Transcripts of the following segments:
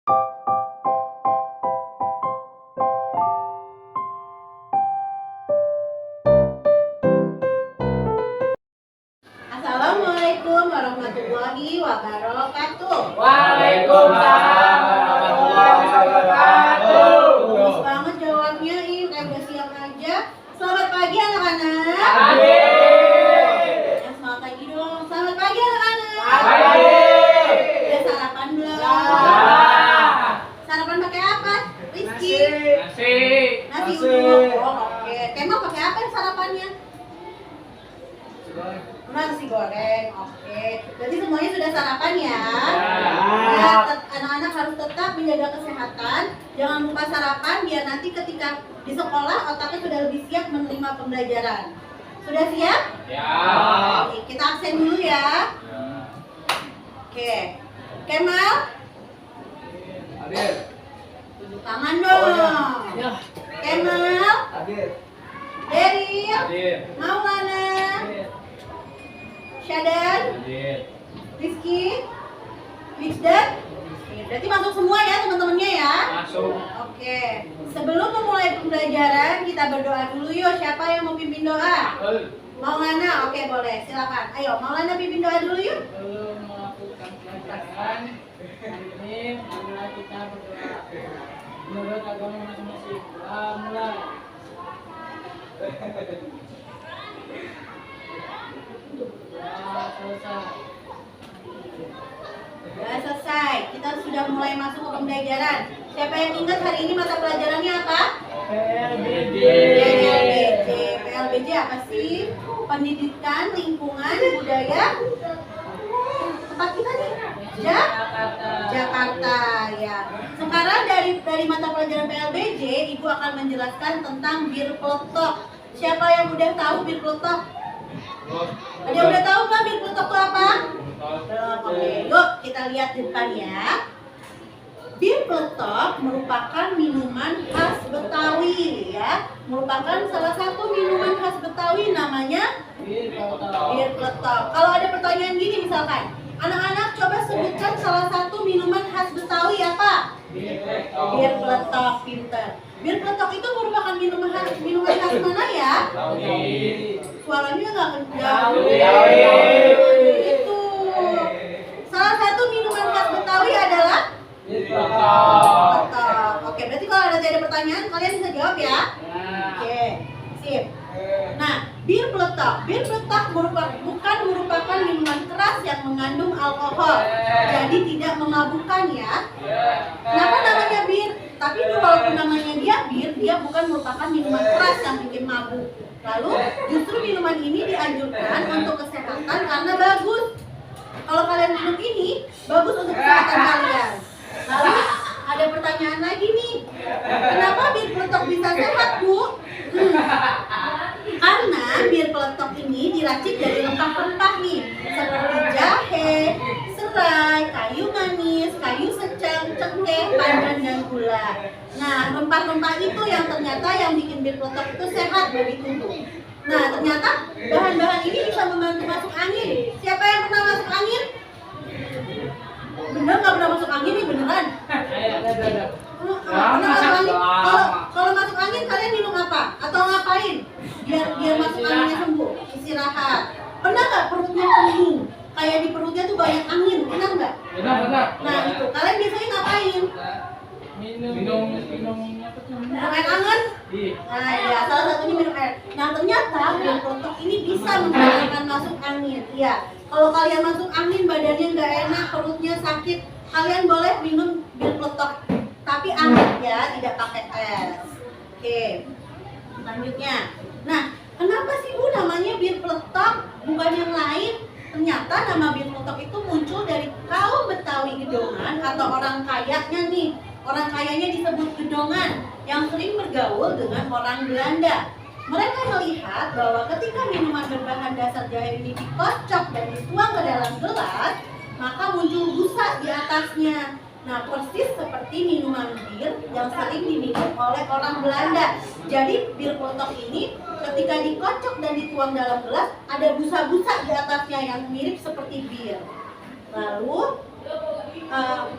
Assalamualaikum warahmatullahi wabarakatuh. Waalaikumsalam warahmatullahi wabarakatuh. Bagus banget jawabnya, kayak udah siap aja. Selamat pagi anak-anak. Pagi. Selamat pagi dong. Selamat pagi anak-anak. Pagi. Udah sarapan belum? Sarapan pakai apa? Rizky. Nasi. Nasi uduk. Oh, oke. Kemal pakai apa sarapannya? Nasi goreng. Oke. Berarti semuanya sudah sarapan ya? Nah, anak-anak harus tetap menjaga kesehatan. Jangan lupa sarapan biar nanti ketika di sekolah otaknya sudah lebih siap menerima pembelajaran. Sudah siap? Ya. Oke, kita absen dulu ya. Oke. Kemal, Hadir. tunjuk tangan dong. Ya. Kemal, Hadir. Deril, Hadir. Maulana, Syadan, Hadir. Rizky, Wijdan. Berarti masuk semua ya teman-temannya ya. Masuk. Oke. Sebelum memulai pembelajaran kita berdoa dulu yuk. Siapa yang mau pimpin doa? Maulana, oke boleh. Silakan. Ayo, Maulana pimpin doa dulu yuk. Sebelum melakukan pelajaran hari ini, marilah kita berdoa menurut agama masing-masing. Mulai. Selesai. Sudah selesai. Kita sudah mulai masuk ke pembelajaran. Siapa yang ingat hari ini mata pelajarannya apa? PLBJ. PLBJ. PLBJ apa sih? Pendidikan, lingkungan, budaya. Tempat kita nih. Jakarta ya. Sekarang dari mata pelajaran PLBJ, Ibu akan menjelaskan tentang bir peletok. Siapa yang udah tahu bir peletok? Ada yang udah tahu nggak bir peletok itu apa? Belum. Oke, yuk kita lihat di depan ya. Bir peletok merupakan minuman khas Betawi ya. Merupakan salah satu minuman khas Betawi namanya bir peletok. Kalau ada pertanyaan gini misalkan, anak-anak coba sebutkan salah satu minuman khas Betawi apa? Bir peletok, pinter. Bir peletok itu merupakan minuman khas mana ya? Suaranya nggak kencang. Itu. Salah satu minuman khas Betawi adalah peletok. Oke, berarti kalau ada pertanyaan kalian bisa jawab ya. Oke, sip. Nah, bir peletok bukan merupakan minuman keras yang mengandung alkohol, jadi tidak memabukkan ya. Kenapa namanya bir? Tapi itu walaupun namanya bir, dia bukan merupakan minuman keras yang bikin mabuk. Lalu justru minuman ini dianjurkan untuk kesehatan karena bagus. Kalau kalian minum ini, bagus untuk kesehatan kalian. Lalu ada pertanyaan lagi nih, kenapa bir peletok bisa sehat, Bu? Karena bir peletok ini diracik dari rempah-rempah nih, seperti jahe, serai, kayu manis, kayu secang, cengkeh, pandan, dan gula. Nah, rempah-rempah itu yang ternyata yang bikin bir peletok itu sehat bagi tubuh. Nah, ternyata bahan-bahan ini bisa membantu masuk angin. Siapa yang pernah masuk angin? Bener nggak pernah masuk angin nih, beneran? Pernah masuk angin? Kalau masuk angin kalian minum apa? Atau ngapain? Biar masuk anginnya sembuh, istirahat. Pernah nggak perutnya kembung? Kayak di perutnya tuh banyak angin, pernah nggak? Benar. Nah itu, kalian biasanya ngapain? Minum Air anget? Nah ya, salah satunya minum air. Nah ternyata bir peletok ini bisa menghilangkan masuk angin. Iya, kalau kalian masuk angin badannya nggak enak, perutnya sakit, kalian boleh minum bir peletok. Tapi anget ya, tidak pakai es. Oke, selanjutnya. Nah, kenapa sih Bu namanya bir peletok bukan yang lain? Ternyata nama bir peletok itu muncul dari kaum Betawi Gedongan atau orang kayanya nih. Orang kayanya disebut Gedongan yang sering bergaul dengan orang Belanda. Mereka melihat bahwa ketika minuman berbahan dasar jahe ini dikocok dan dituang ke dalam gelas, maka muncul busa di atasnya. Nah, persis seperti minuman bir yang sering diminum oleh orang Belanda. Jadi bir peletok ini ketika dikocok dan dituang dalam gelas, ada busa-busa di atasnya yang mirip seperti bir. Lalu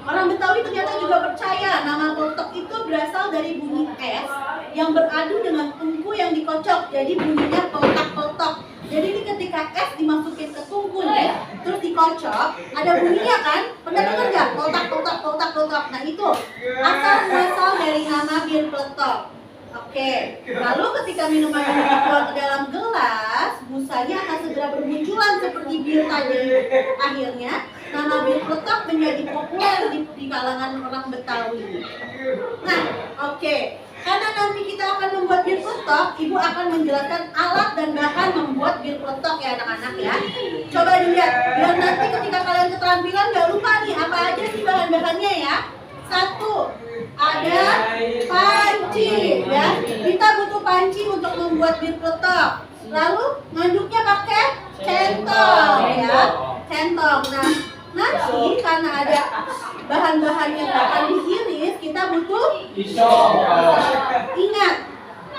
orang Betawi ternyata juga percaya nama peletok itu berasal dari bunyi es yang beradu dengan tungku yang dikocok. Jadi bunyinya peletak-peletok. Jadi ini ketika es dimasukin ke tungku nih, terus dikocok, ada bunyinya kan? Pernah dengar nggak? Peletak-peletak, peletak-peletak. Nah itu asal muasal dari nama bir peletok. Oke, lalu ketika minuman ini dibuat ke dalam gelas, busanya akan segera bermunculan seperti bir tadi. Akhirnya, nama bir peletok menjadi populer di kalangan orang Betawi. Nah, oke. Karena nanti kita akan membuat bir peletok, Ibu akan menjelaskan alat dan bahan membuat bir peletok ya anak-anak ya. Coba dilihat, biar nanti ketika kalian keterampilan nggak lupa nih apa aja sih bahan-bahannya ya. Satu, ada panci ya. Kita butuh panci untuk membuat bir peletok. Lalu ngaduknya pakai centong ya, centong. Nah, nanti karena ada bahan-bahan yang akan diiris, kita butuh Pisau. Ingat,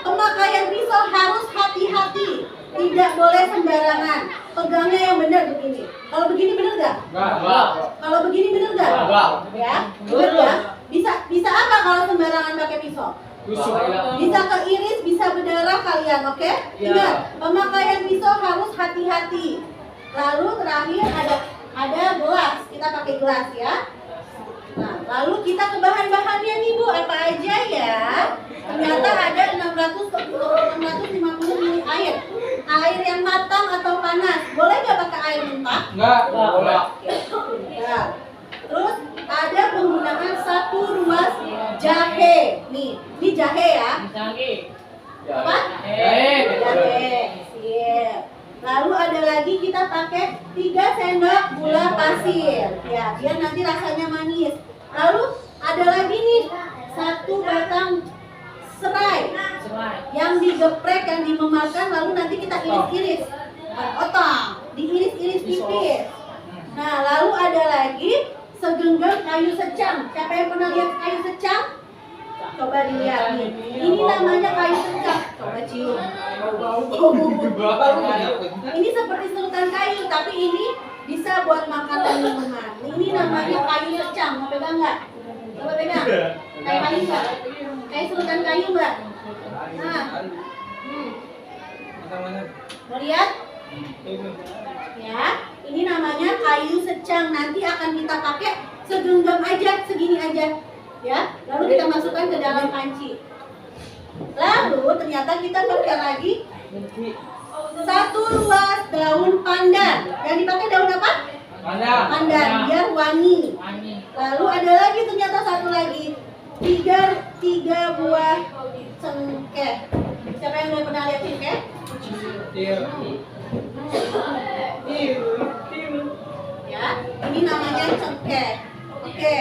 pemakaian pisau harus hati-hati, tidak boleh sembarangan. Pegangnya yang benar begini. Kalau begini benar nggak? Enggak. Kalau begini benar nggak? Enggak. Ya, benar ya. Bisa apa kalau sembarangan pakai pisau? Tusuk. Bisa keiris, bisa berdarah kalian, oke? Ingat, pemakaian pisau harus hati-hati. Lalu terakhir ada gelas, kita pakai gelas ya. Nah, lalu kita ke bahan-bahannya nih Bu, apa aja ya? Ternyata ada 650 ml air. Air yang matang atau panas. Boleh nggak pakai air mentah? Enggak. Boleh. Ya. Terus ada penggunaan 1 ruas jahe. Nih, ini jahe ya. Apa? Jahe. Sip. Lalu ada lagi kita pakai 3 sendok gula pasir. Ya, biar nanti rasanya manis. Lalu ada lagi nih 1 batang serai yang digeprek, yang dimemarkan, lalu nanti kita iris-iris. Otong, diiris-iris tipis. Nah, lalu ada lagi segenggam kayu secang. Siapa yang pernah lihat kayu secang? Coba dilihat nih. Ini namanya kayu secang. Coba cium. Ini seperti serutan kayu, tapi ini bisa buat makan dan minuman. Ini namanya kayu secang. Mau pegang nggak? Coba pegang. Kayak kayu nggak? Kayak serutan kayu nggak? Nah, mau lihat? Ya, ini namanya kayu secang. Nanti akan kita pakai segenggam aja, segini aja. Ya, lalu kita masukkan ke dalam panci. Lalu ternyata kita pakai lagi 1 ruas daun pandan. Yang dipakai daun apa? Pandan, biar wangi. Lalu ada lagi ternyata 1 lagi. 3 buah cengkeh. Siapa yang udah pernah lihat cengkeh? Ya, ini namanya cengkeh. Oke.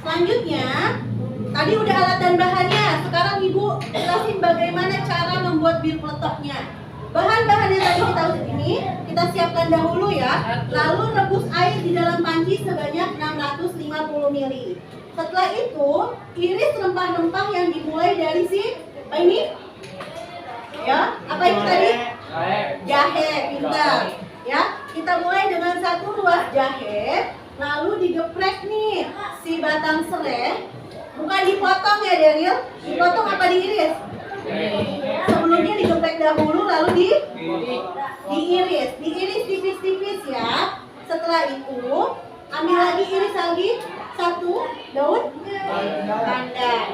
Selanjutnya, tadi udah alat dan bahannya. Sekarang Ibu jelasin bagaimana cara membuat bir peletoknya. Bahan-bahan yang tadi kita ini kita siapkan dahulu ya. Lalu rebus air di dalam panci sebanyak 650 ml. Setelah itu, iris rempah-rempah yang dimulai dari apa ini? Ya, apa ini tadi? Jahe, pintar. Ya, kita mulai dengan 1 ruas jahe. Lalu digeprek nih si batang serai. Bukan dipotong ya Daniel? Dipotong apa diiris? Sebelumnya digeprek dahulu, lalu diiris tipis-tipis ya. Setelah itu ambil lagi, iris lagi 1 daun pandan.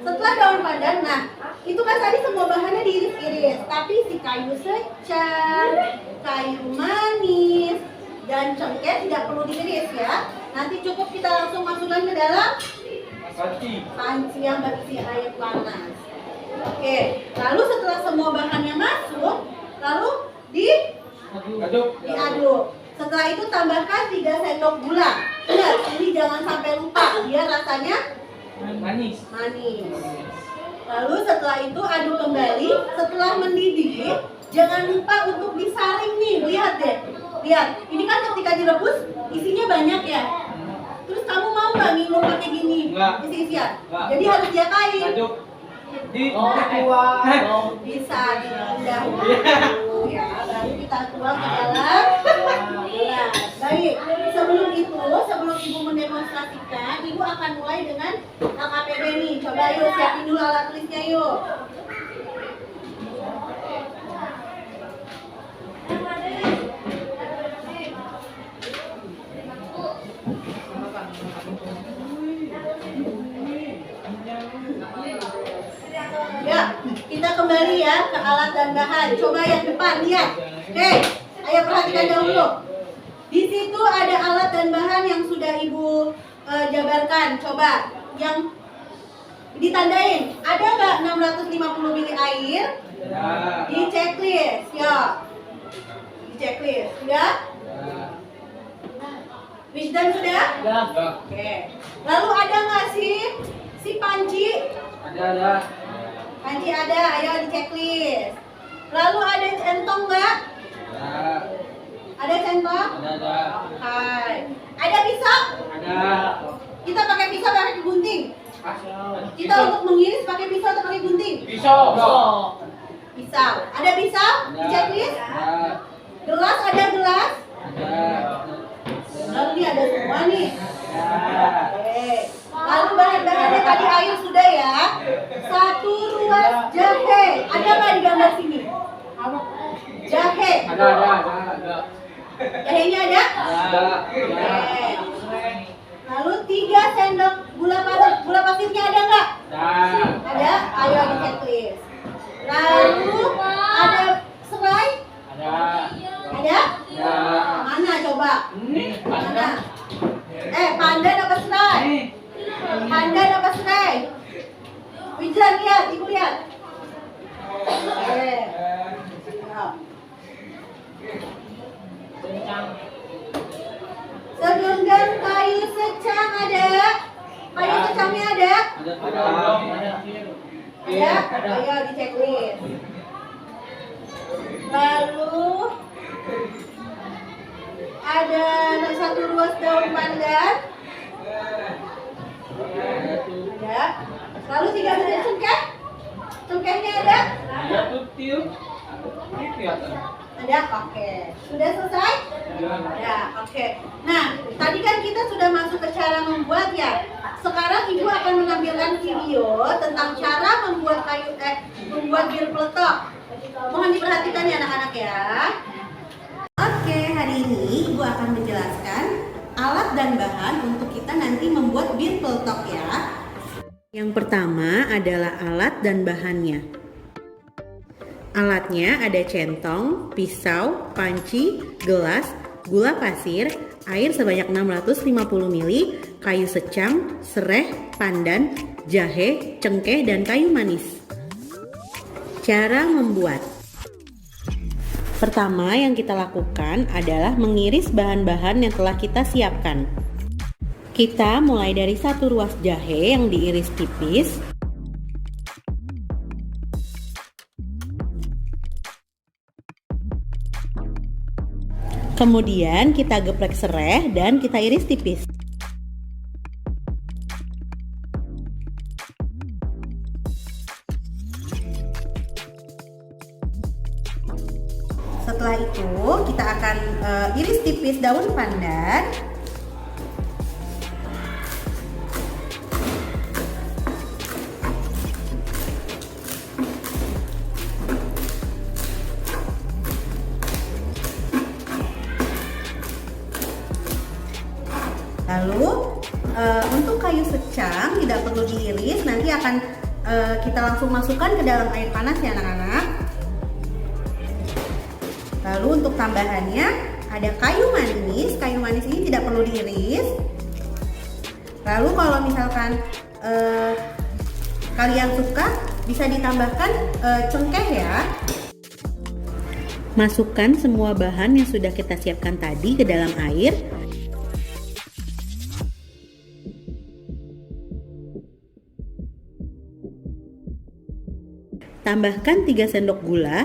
Setelah daun pandan, nah itu kan tadi semua bahannya diiris-iris. Tapi si kayu secang, kayu manis, dan cengkeh tidak perlu diiris ya. Nanti cukup kita langsung masukkan ke dalam panci yang berisi air panas. Oke, lalu setelah semua bahannya masuk, lalu diaduk. Setelah itu tambahkan 3 sendok gula. Ingat, ini jangan sampai lupa, biar rasanya Manis. Lalu setelah itu aduk kembali. Setelah mendidih, jangan lupa untuk disaring nih. Lihat deh. Lihat, ini kan ketika direbus isinya banyak ya. Terus kamu mau nggak minum pakai gini? Isi-isian. Jadi harus diapain? Bisa dahulu ya. Baru kita tuang ke dalam gelas. Baik. Sebelum ibu mendemonstrasikan, ibu akan mulai dengan LKPD nih. Coba yuk siapin dulu alat tulisnya yuk. Ya, kita kembali ya ke alat dan bahan. Coba yang depan lihat. Oke, ayo perhatikan dahulu. Di situ ada alat dan bahan yang sudah ibu jabarkan. Coba yang ditandain. Ada nggak 650 ml air? Di checklist, ya. Di checklist, sudah? Wisdom sudah? Udah. Oke. Lalu ada nggak si panci? Ada. Panci ada, ayo di checklist. Lalu ada centong nggak? Ada centong? Ada. Hai. Ada pisau? Ada. Kita pakai pisau pakai gunting. Kita untuk mengiris pakai pisau atau pakai gunting? Pisau. Pisau. Ada pisau? Di checklist? Gelas ada gelas? Lalu ini ada semua nih. Oke. Lalu bahan-bahannya tadi air sudah ya. 1 ruas jahe. Ada nggak di gambar sini? Jahe. Ada. Jahenya ada? Oke. Lalu 3 sendok gula pasir. Gula pasirnya ada nggak? Ada. Ayo di checklist. Lalu ada serai? Ada? Mana coba? Mana? Pandan apa serai? Pandan apa serai? Wijran lihat, ibu lihat. Segenggam kayu secang ada? Kayu secangnya ada? Ada? Ayo di checklist. Lalu ada 1 ruas daun pandan. Ada. Lalu 3 biji cengkeh. Cengkehnya ada? Ada. Oke. Sudah selesai? Ada. Oke. Nah, tadi kan kita sudah masuk ke cara membuat ya. Sekarang ibu akan menampilkan video tentang cara membuat membuat bir peletok. Mohon diperhatikan ya anak-anak ya. Oke, hari ini ibu akan menjelaskan alat dan bahan untuk kita nanti membuat bir peletok ya. Yang pertama adalah alat dan bahannya. Alatnya ada centong, pisau, panci, gelas, gula pasir, air sebanyak 650 ml, kayu secang, sereh, pandan, jahe, cengkeh, dan kayu manis. Cara membuat. Pertama yang kita lakukan adalah mengiris bahan-bahan yang telah kita siapkan. Kita mulai dari 1 ruas jahe yang diiris tipis. Kemudian kita geprek sereh dan kita iris tipis. Setelah itu kita akan iris tipis daun pandan. Lalu untuk kayu secang tidak perlu diiris, nanti akan kita langsung masukkan ke dalam air panas ya anak-anak. Lalu untuk tambahannya ada kayu manis ini tidak perlu diiris. Lalu kalau misalkan kalian suka bisa ditambahkan cengkeh ya. Masukkan semua bahan yang sudah kita siapkan tadi ke dalam air. Tambahkan 3 sendok gula.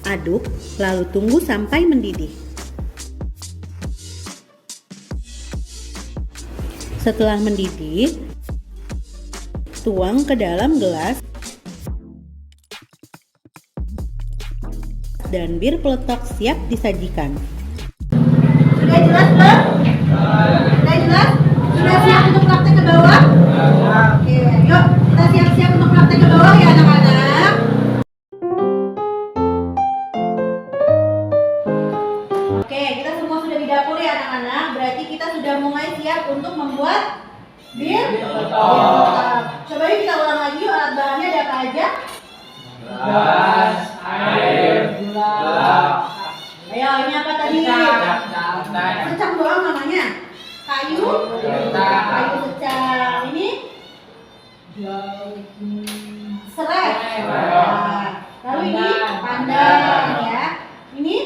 Aduk, lalu tunggu sampai mendidih. Setelah mendidih, tuang ke dalam gelas. dan bir peletok siap disajikan. Sudah jelas belum? Sudah jelas? Sudah siap untuk praktek ke bawah? Oke, yuk kita siap-siap untuk praktek ke bawah ya anak-anak. Oke, kita semua sudah di dapur ya anak-anak. Berarti kita sudah mulai siap untuk membuat bir peletok. Coba yuk kita ulang lagi yuk, alat bahannya ada apa aja? Gas, air, gula. Ayo, ini apa tadi? Secang doang namanya. Kayu secang. Ini serai. Nah, lalu ini pandan ya. Ini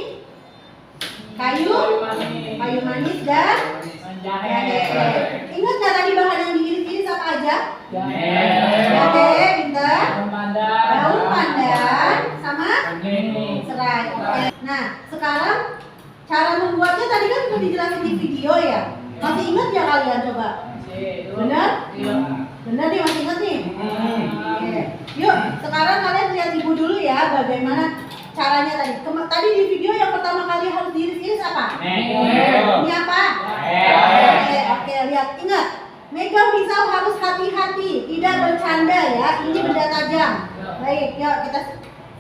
kayu manis dan jahe. Ingat nggak tadi bahan yang diiris-iris apa aja? Jahe, pintar. Daun pandan sama serai. Oke. Nah, sekarang cara membuatnya tadi kan sudah dijelasin di video ya. Masih ingat ya kalian coba? Benar? Benar nih, masih ingat nih? Oke. Yuk, sekarang kalian lihat ibu dulu ya bagaimana caranya tadi. Tadi di video yang pertama kali harus diiris-iris apa? Ini apa? Oke, lihat. Ingat, megang pisau harus hati-hati, tidak bercanda ya. Ini benda tajam. Baik, yuk kita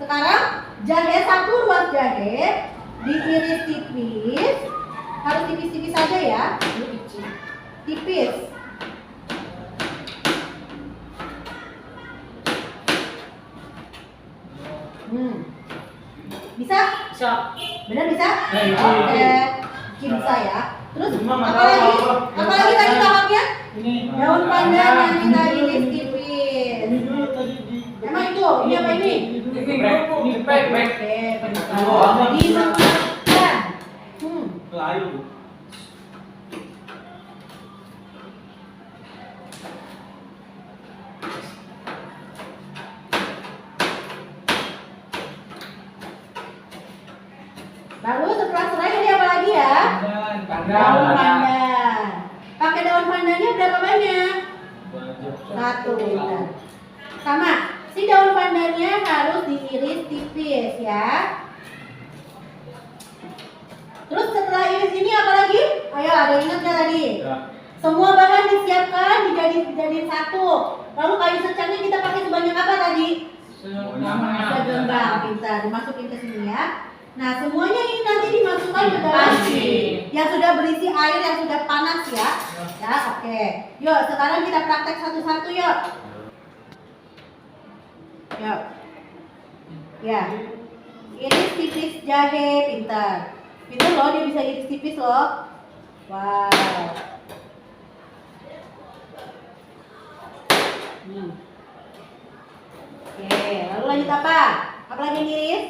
sekarang jahe, 1 ruas jahe diiris tipis. Harus tipis-tipis saja ya. Tipis. Bisa? Benar bisa? Oke. Mungkin bisa ya. Terus apalagi tadi tahapnya? Daun pandan yang kita iris tipis. Emang itu? Ini apa ini? Oke, lalu setelah serai ini apa lagi ya? Daun pandan. Pakai daun pandannya berapa banyak? 1. Sama. Si daun pandannya harus diiris tipis ya. Terus setelah iris ini apa lagi? Ayo, ada ingat nggak tadi? Semua bahan disiapkan dijadiin satu. Lalu kayu secangnya kita pakai sebanyak apa tadi? Segenggam, pintar. Dimasukin ke sini ya. Nah, semuanya ini nanti dimasukkan ke dalam yang sudah berisi air yang sudah panas ya. Ya, oke. Yuk, sekarang kita praktek satu-satu yuk. Yuk. Ya. Iris tipis jahe, pintar. Pintar loh, dia bisa iris tipis loh. Wow. Oke, lalu lanjut apa? Apa lagi yang iris?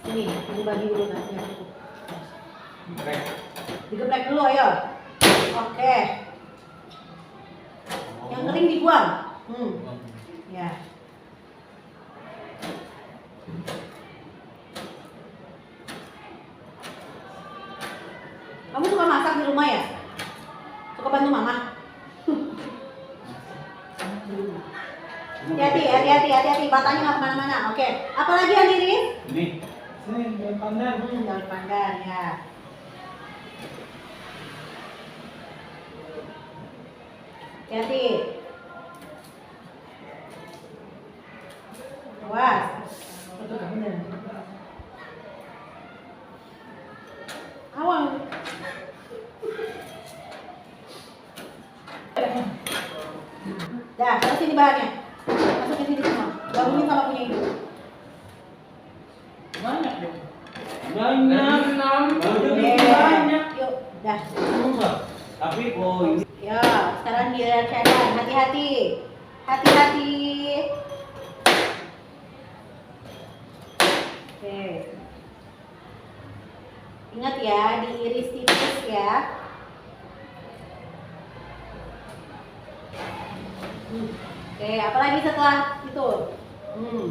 Sini, ini bagi dulu nanti. Digeprek dulu ayo. Oke. Yang kering dibuang. Ya. Kamu suka masak di rumah ya? Suka bantu mama? Hati-hati, batanya nggak kemana-mana. Oke. Apa lagi yang iris? Ini daun pandan. Daun pandan ya. Hati-hati. Awas. Awas. Dah, terus ini bahannya. Masukin sini semua. Gabungin sama punya ibu. Banyak dong. Banyak. Yuk, dah. Tapi ini. Ya, sekarang dilihat. Hati-hati. Hati-hati. Oke. Ingat ya, diiris tipis ya. Oke, apalagi setelah itu? Tunggu.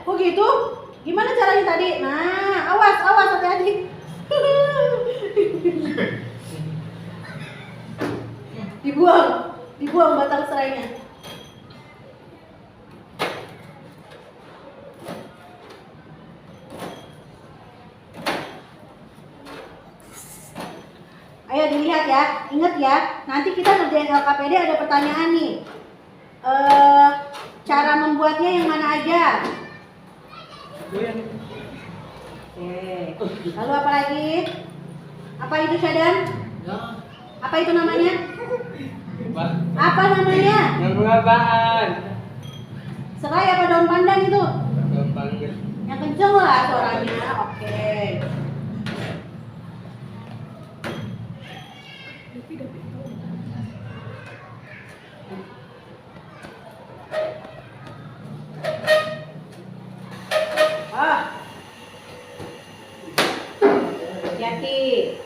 Kok gitu? Gimana caranya tadi? Nah, awas, hati-hati. Dibuang batang serainya. Ayo dilihat ya, ingat ya, nanti kita ngerjain LKPD ada pertanyaan nih. Cara membuatnya yang mana aja? Oke. Lalu apa lagi? Apa itu Syadan? Apa itu namanya? Apa namanya? Apaan? Serai apa daun pandan itu? Daun pandan. Yang kenceng lah suaranya. Oke. Hati-hati.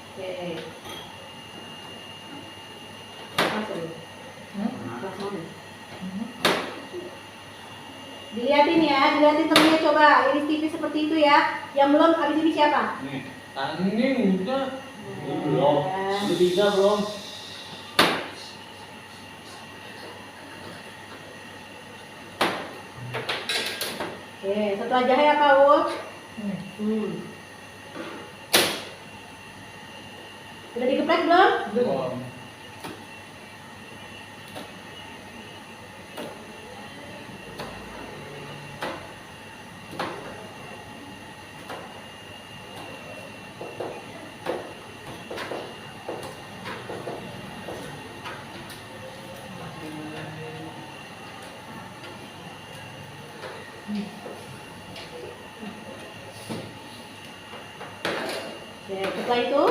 Oke. Dilihatin ya, dilihatin temennya coba. Iris TV seperti itu ya. Yang belum habis ini siapa? Ini udah. Belum. Udah bisa belum? Oke, setelah jahe apa, Ud? Udah digeprek belum? Belum. Oke, setelah itu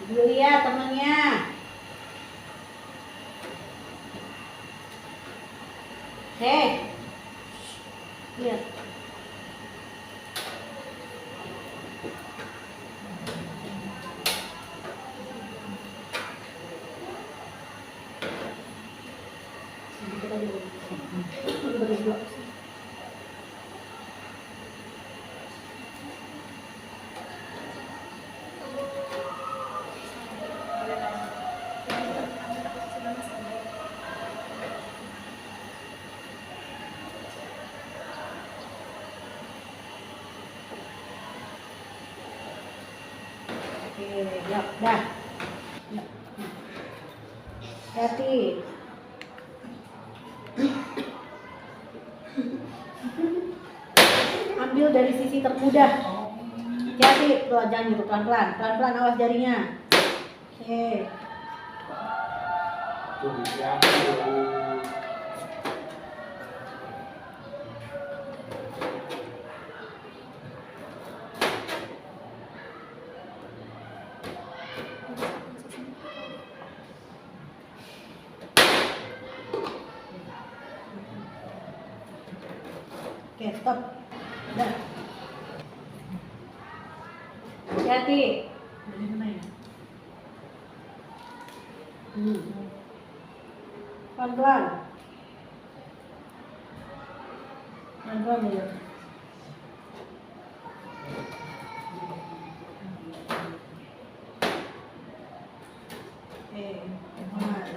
dulu lihat temennya. Lihat. Ya, dah. Hati. Ambil dari sisi termudah. Hati, jangan gitu, pelan-pelan. Pelan-pelan, awas jarinya. Oke. Tuh, bisa. Oke, stop. Udah. Hati-hati. Pelan-pelan. Pelan-pelan ya.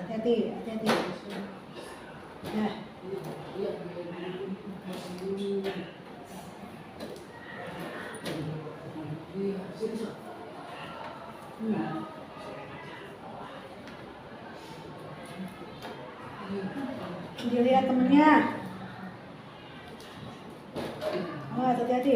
Hati-hati, hati-hati. Nah. Dia lihat temennya. Hati-hati.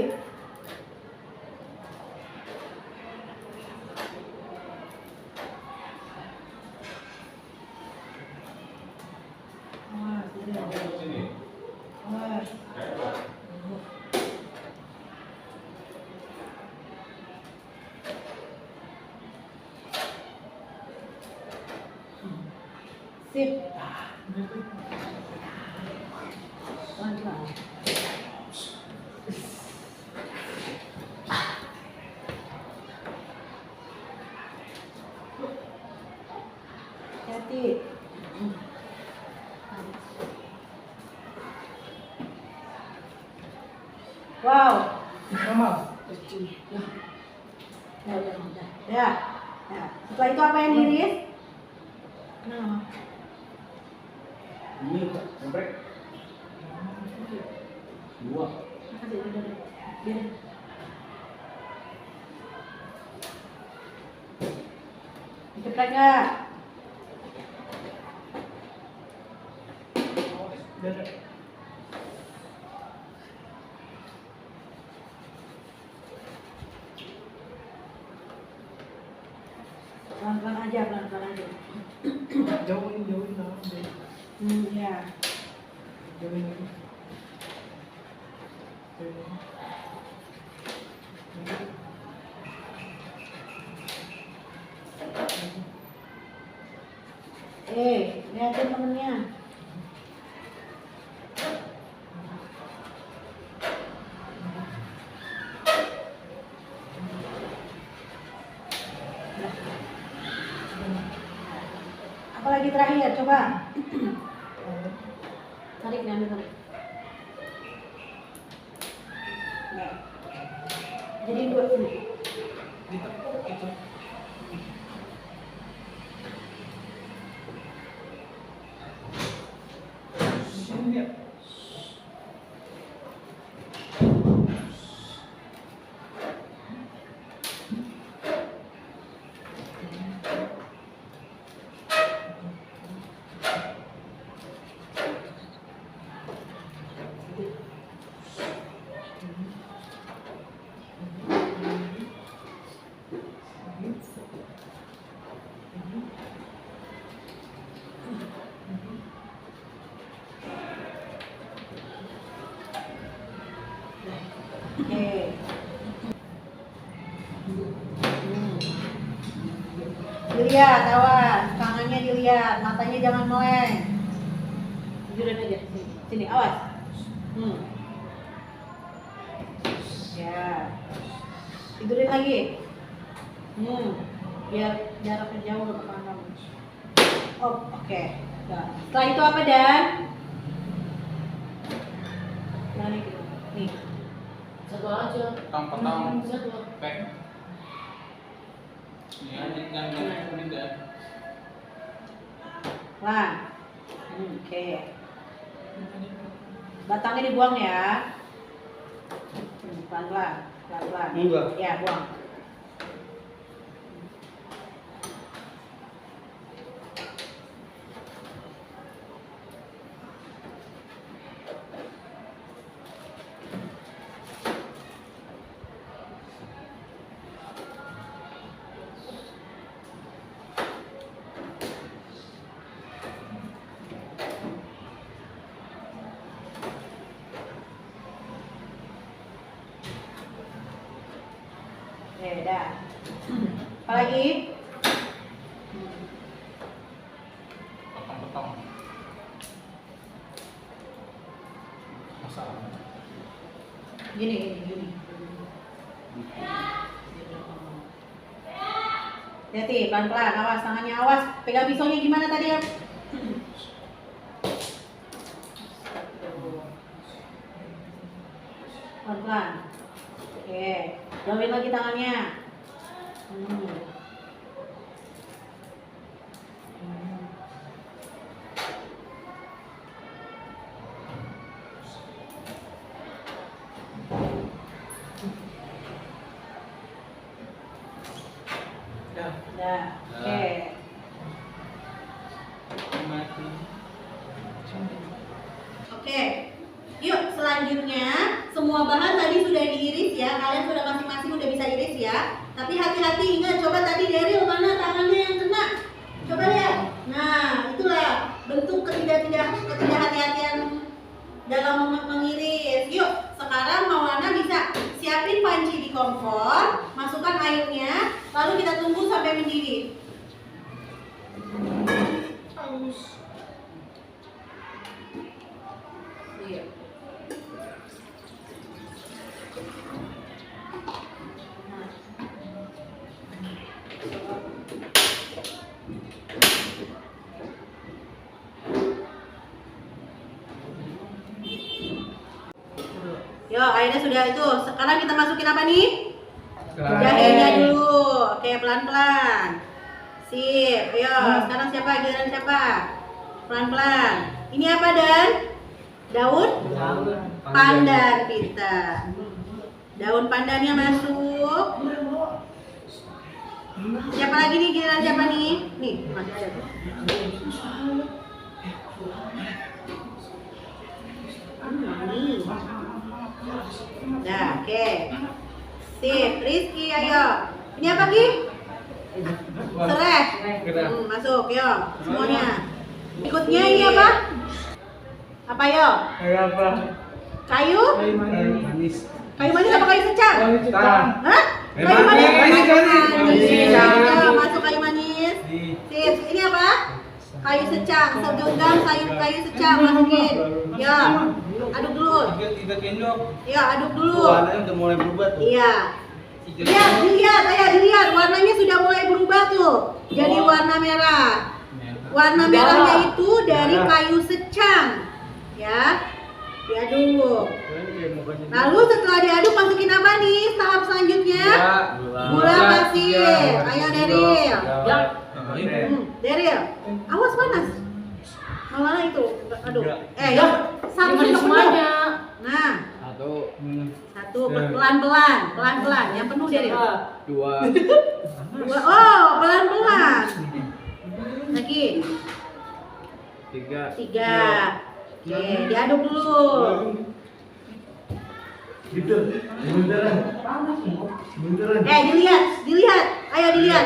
Sip. Pelan-pelan. pasti. Wow. Mama. Ya. Setelah itu apa yang diiris? Nah. Ini komprek. Dua. Biar. Cepat nggak? Pelan-pelan aja, pelan-pelan aja. Jauhin lah. Ya. Jauhin lagi. Lihatin temennya. Apalagi terakhir, coba. Tarik, ambil tarik. Nah. Jadi dua ini. Ditepuk gitu. Sini dia. Oke. Dilihat, awas, tangannya dilihat, matanya jangan meleng. Tidurin aja, sini, awas. Ya, tidurin lagi. Biar jaraknya jauh ke kanan. Oh, oke. Nah, setelah itu apa Dan? Nah, nih. Satu aja. Petang-petang. Satu. Pek. Ini yang ini deh. Pelan. Oke. Batangnya dibuang ya. Pelan-pelan, pelan-pelan. Enggak. Ya, buang. Oke, dah. Apa lagi? Petang-petang. Masalah. Gini. Hati, pelan-pelan, awas, tangannya awas. Pegang pisaunya gimana tadi ya? Pelan-pelan. Oke, jauhin lagi tangannya. Ya. Dah, oke. Mati. Oke, yuk selanjutnya semua bahan tadi sudah diiris ya. Kalian sudah masing-masing udah bisa iris ya. Tapi hati-hati, ingat, coba tadi Daryl mana tangannya yang kena. Coba lihat. Nah, itulah bentuk ketidakhati-hatian dalam mengiris. Yuk, sekarang Maulana bisa siapin panci di kompor, masukkan airnya, lalu kita tunggu sampai mendidih. Iya. Yo, airnya sudah itu. Sekarang kita masukin apa nih? Jahenya dulu. Oke, pelan-pelan. Sip. Ayo, sekarang siapa? Giliran siapa? Pelan-pelan. Ini apa, Dan? Daun? Pandan kita. Daun pandannya masuk. Siapa lagi nih? Giliran siapa nih? Nih, masuk siapa? Nih. Nah, oke. Sip, Rizky, ayo. Ini apa, Ki? Serai. Masuk, yo. Semuanya. Berikutnya ini apa? Apa, yo? Apa? Kayu? Manis. Kayu manis apa kayu secang? Tang. Hah? Kayu manis. Ya, masuk kayu manis. Sip, ini apa? Kayu secang, segenggam kayu secang masukin. Ya, aduk dulu. 3 sendok. Ya, aduk dulu. Warnanya udah mulai berubah tuh. Iya. Dilihat, warnanya sudah mulai berubah tuh. Jadi warna merah. Warna merahnya itu dari kayu secang. Ya, diaduk. Lalu setelah diaduk masukin apa nih? Tahap selanjutnya? Gula pasir. Ayo Deril. Deril. Awas panas. Mana itu? Aduh. Ya. Satu Gimana semuanya? Nah, satu pelan-pelan. Yang penuh Deril. 2 Oh, pelan-pelan. Lagi. 3 3. Oke, diaduk dulu. Dilihat. Ayo dilihat.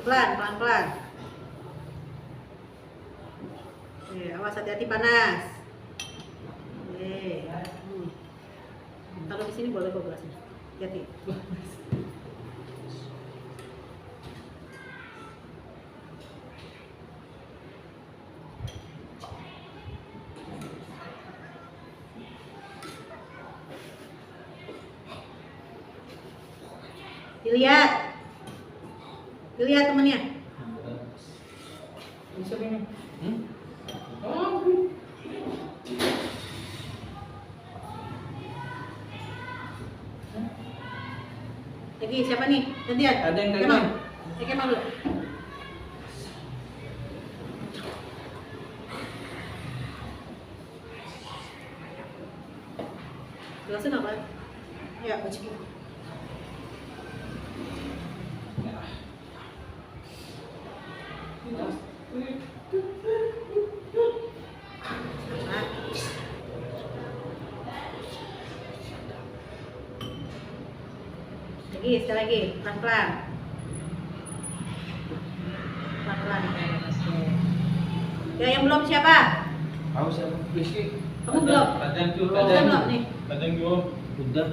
Pelan-pelan. Oke, awas hati-hati panas. Oke. Kalau di sini boleh kok gelasnya. Hati-hati. Dilihat temennya. Lagi siapa nih? Gantian. Ada yang Kemal. gantian. Kemal dulu. Jelasin apa? Ya, masukin. Sekali lagi, pelan-pelan. Ya, yang belum siapa? Tahu siapa? Rizky. Kamu belum? Kadang tuh, Kita belum nih. Kadang belum. Udah.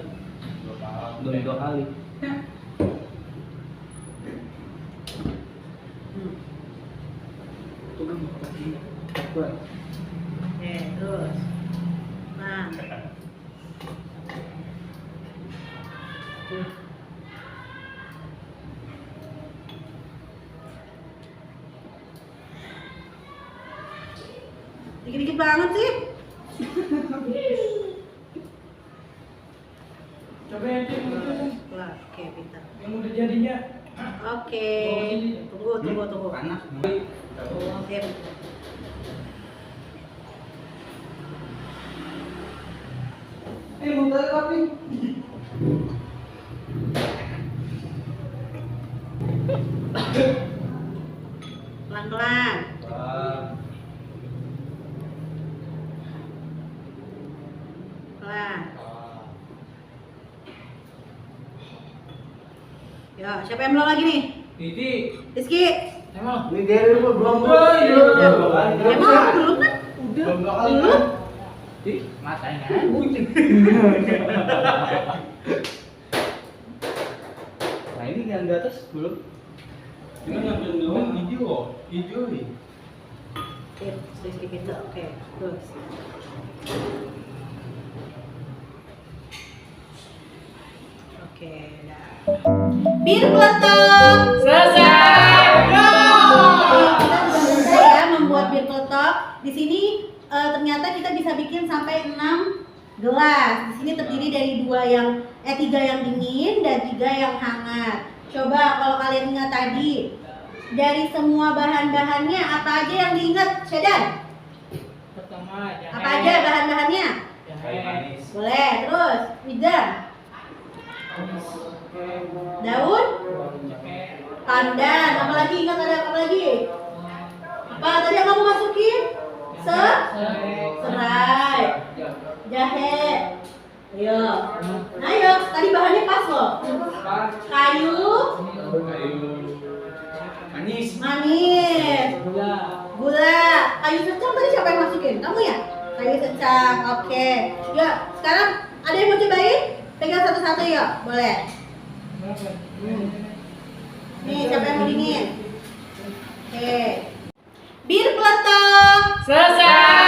Belum 2 kali. Itu kan buat. Oke, terus. Nah. Dikit-dikit banget sih. Coba yang ini. Wah, oke, pintar. Yang udah jadinya. Oke. Tunggu. Panas. Oke. Mau tarik api. Pelan-pelan. Pelan. Ya, siapa yang belum lagi nih? Titi. Rizky. Emang? Ini dari lu belum. Emang belum kan? Belum Belum. Matanya. Nah ini yang di atas belum. Ini yang belum hijau nih. Sip, Rizky pintar. Oke, terus. Oke, dah. Bir peletok. Selesai. Kita sudah selesai ya membuat Di sini ternyata kita bisa bikin sampai 6 gelas. Di sini terdiri dari 3 yang dingin dan 3 yang hangat. Coba kalau kalian ingat tadi, dari semua bahan-bahannya apa aja yang diingat, Syadan? Pertama, jahe. Apa aja bahan-bahannya? Jahe. Boleh, terus Widam, daun, pandan, apa lagi? Ingat ada apa lagi? Apa tadi yang kamu masukin? Serai, jahe. Ayo, ayo, tadi bahannya pas loh. Kayu, Manis. gula, kayu secang tadi siapa yang masukin? Kamu ya? Kayu secang, oke. Yuk, sekarang ada yang mau cobain? Pegang satu-satu yuk, boleh. Nih, siapa yang mau dingin? Oke. Bir peletok. Selesai.